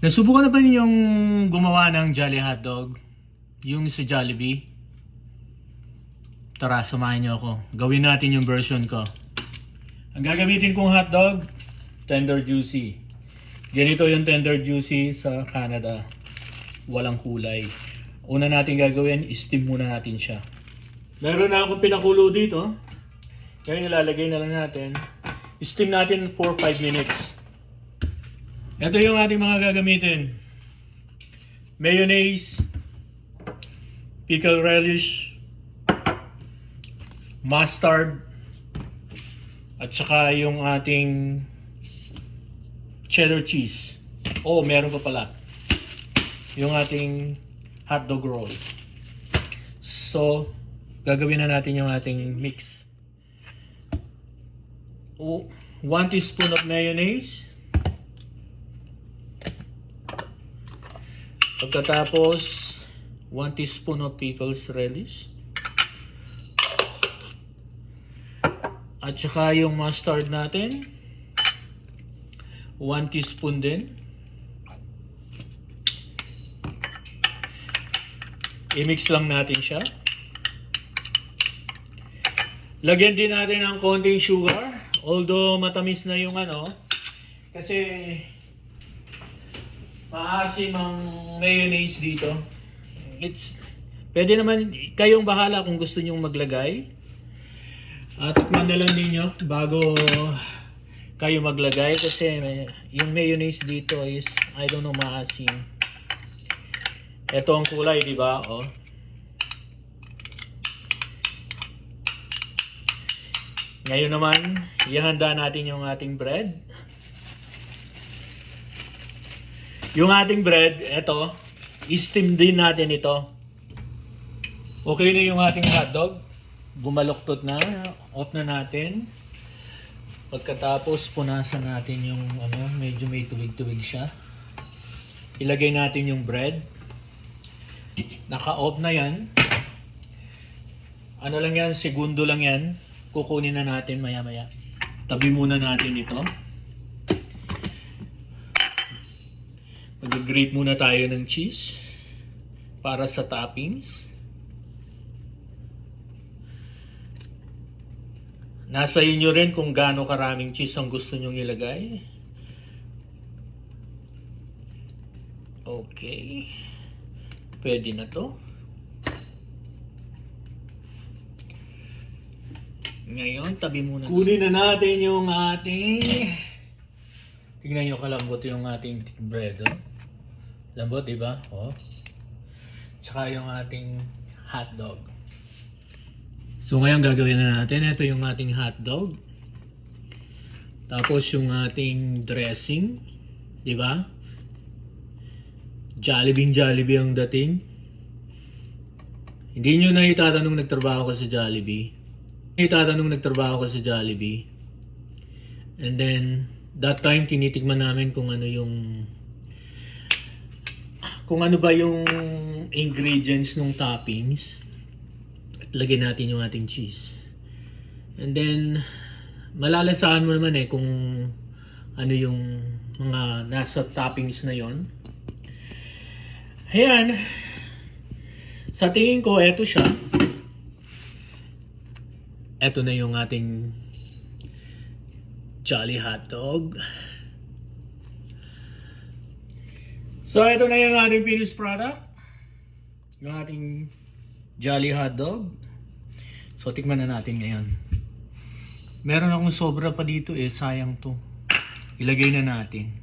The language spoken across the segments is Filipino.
Nasubukan na ba ninyong gumawa ng Jolly Hotdog? Yung sa Jollibee? Tara, samahan niyo ako. Gawin natin yung version ko. Ang gagamitin kong hotdog, Tender Juicy. Ganito yung Tender Juicy sa Canada. Walang kulay. Una natin gagawin, steam muna natin siya. Meron na akong pinakulo dito. Ngayon ilalagay na lang natin. Steam natin for 5 minutes. Ito yung ating mga gagamitin. Mayonnaise, pickle relish, mustard, at saka yung ating cheddar cheese. Oh, meron pa pala. Yung ating hotdog roll. So, gagawin na natin yung ating mix. 1 teaspoon of mayonnaise. Pagkatapos, 1 teaspoon of pickles relish. At saka yung mustard natin, 1 teaspoon din. I-mix lang natin siya. Lagyan din natin ng konting sugar. Although matamis na yung kasi maasim ang mayonnaise dito. Pwede naman kayong bahala kung gusto nyong maglagay. Tikman na lang ninyo bago kayo maglagay kasi yung mayonnaise dito is I don't know, maasim. Ito ang kulay, di ba? Oh. Ngayon naman, ihanda natin yung ating bread. Yung ating bread, eto, i-steam din natin ito. Okay na yung ating hotdog. Bumaluktot na, off na natin. Pagkatapos, punasan natin yung medyo may tubig-tubig siya. Ilagay natin yung bread. Naka-off na yan. Ano lang yan, segundo lang yan. Kukunin na natin maya-maya. Tabi muna natin ito. Mag-grate muna tayo ng cheese para sa toppings. Nasa inyo rin kung gaano karaming cheese ang gusto nyong ilagay. Okay. Pwede na to. Ngayon, tabi muna. Kunin na natin yung ating... Tingnan nyo kalambot yung ating bread. Oh. Lambot, diba? Oh. Tsaka yung ating hotdog. So ngayon gagawin na natin. Ito yung ating hotdog. Tapos yung ating dressing. Diba? Jollibee ang dating. Hindi nyo na itatanong nagtrabaho ka sa Jollibee. Nagtrabaho ko sa Jollibee. And then, that time, tinitigman namin kung ano ba yung ingredients ng toppings. At lagyan natin yung ating cheese. And then, malalasahan mo naman kung ano yung mga nasa toppings na yon. Ayan. Sa tingin ko, eto siya. Ito na yung ating Jolly Hotdog. So, ito na yung ating finished product. Yung ating Jolly Hotdog. So, tikman na natin ngayon. Meron akong sobra pa dito sayang to. Ilagay na natin.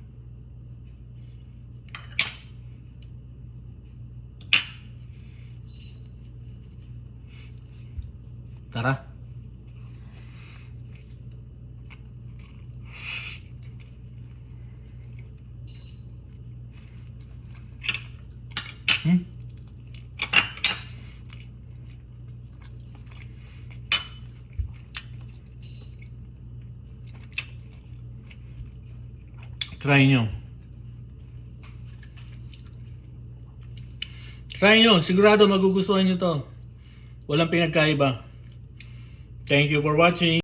Tara. Try nyo. Sigurado magugustuhan nyo to. Walang pinagkaiba. Thank you for watching.